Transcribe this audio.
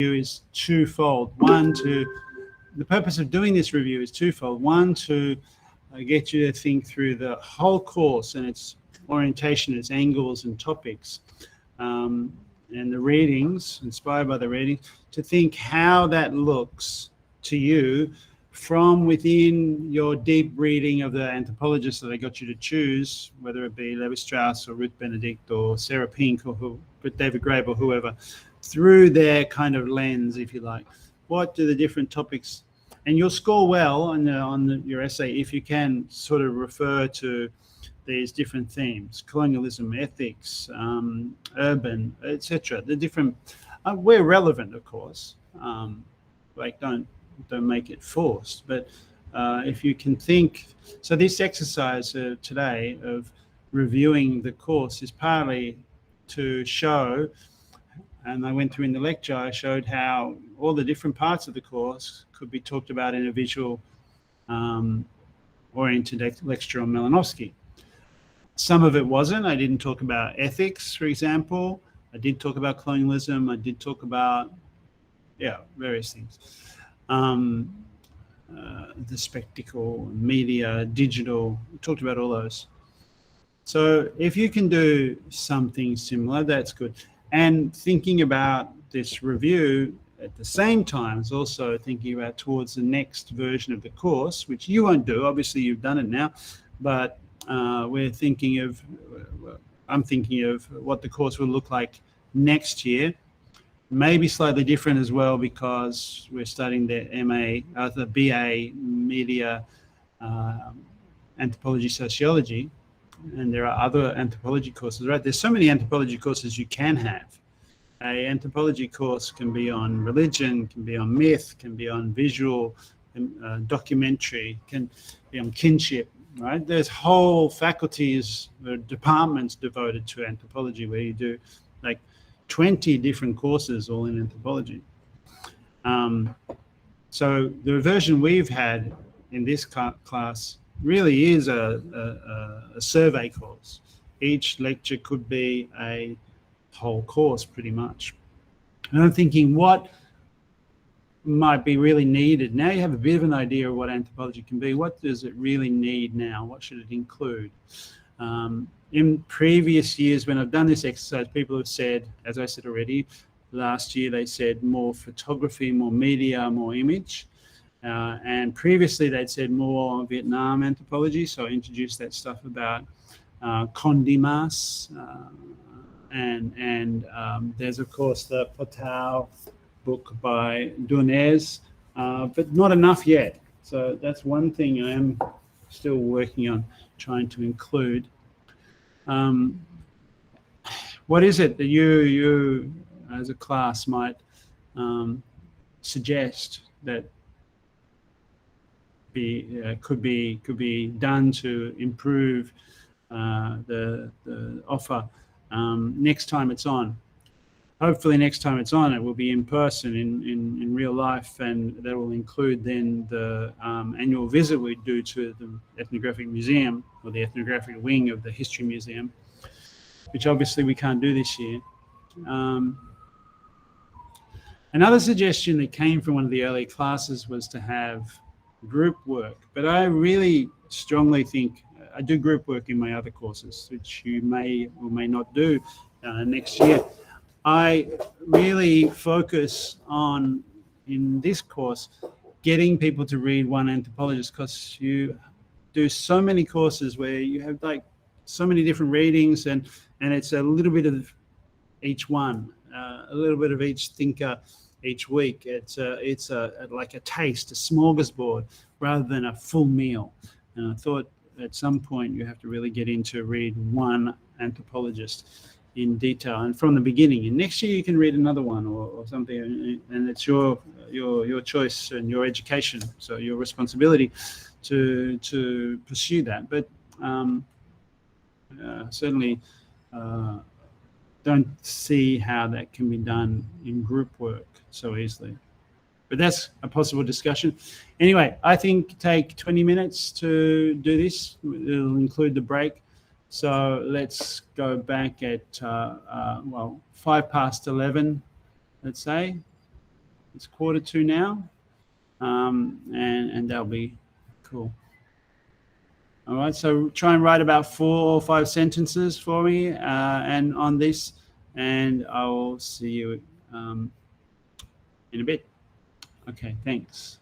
is twofold. The purpose of doing this review is twofold. One, to get you to think through the whole course and its orientation, its angles and topics, and the readings, inspired by the readings, to think how that looks to you from within your deep reading of the anthropologists that I got you to choose, whether it be Levi Strauss or Ruth Benedict or Sarah Pink or David Graeber or whoever, through their kind of lens, if you like. What do the different topics, and you'll score well on your essay if you can sort of refer to these different themes: colonialism, ethics, urban, etc. The different, where relevant, of course. Like don't make it forced, but if you can think. So this exercise today of reviewing the course is partly to show, and I went through in the lecture, I showed how all the different parts of the course could be talked about in a visual oriented lecture on Malinowski. Some of it wasn't. I didn't talk about ethics, for example. I did talk about colonialism. I did talk about, various things. The spectacle, media, digital, we talked about all those. So if you can do something similar, that's good. And thinking about this review at the same time is also thinking about towards the next version of the course, which you won't do. Obviously, you've done it now, but I'm thinking of what the course will look like next year. Maybe slightly different as well, because we're studying the the BA Media Anthropology Sociology, and there are other anthropology courses, right? There's so many anthropology courses you can have. An anthropology course can be on religion, can be on myth, can be on visual, documentary, can be on kinship, right? There's whole faculties, departments devoted to anthropology where you do like 20 different courses all in anthropology. So the version we've had in this class really is a survey course. Each lecture could be a whole course pretty much. And I'm thinking what might be really needed. Now you have a bit of an idea of what anthropology can be. What does it really need now? What should it include? In previous years, when I've done this exercise, people have said, as I said already, last year they said more photography, more media, more image. And previously they'd said more Vietnam anthropology, so I introduced that stuff about Condé Nast, and there's of course the Potow book by Dunez, but not enough yet. So that's one thing I am still working on trying to include. What is it that you as a class might suggest that could be done to improve the offer next time it's on? Hopefully next time it's on, it will be in person, in real life, and that will include then the annual visit we do to the Ethnographic Museum, or the Ethnographic Wing of the History Museum, which obviously we can't do this year. Another suggestion that came from one of the early classes was to have group work, but I really strongly think, I do group work in my other courses, which you may or may not do next year. I really focus on, in this course, getting people to read one anthropologist, because you do so many courses where you have like so many different readings, and it's a little bit of each one, a little bit of each thinker each week. It's like a taste, a smorgasbord, rather than a full meal. And I thought at some point you have to really get into read one anthropologist in detail and from the beginning, and next year you can read another one or something, and it's your choice and your education, so your responsibility to pursue that. But certainly don't see how that can be done in group work so easily. But that's a possible discussion. Anyway, I think take 20 minutes to do this. It'll include the break. So let's go back at, 11:05, let's say. It's 1:45 now, and that'll be cool. All right, so try and write about 4 or 5 sentences for me, and on this, and I'll see you in a bit. Okay, thanks.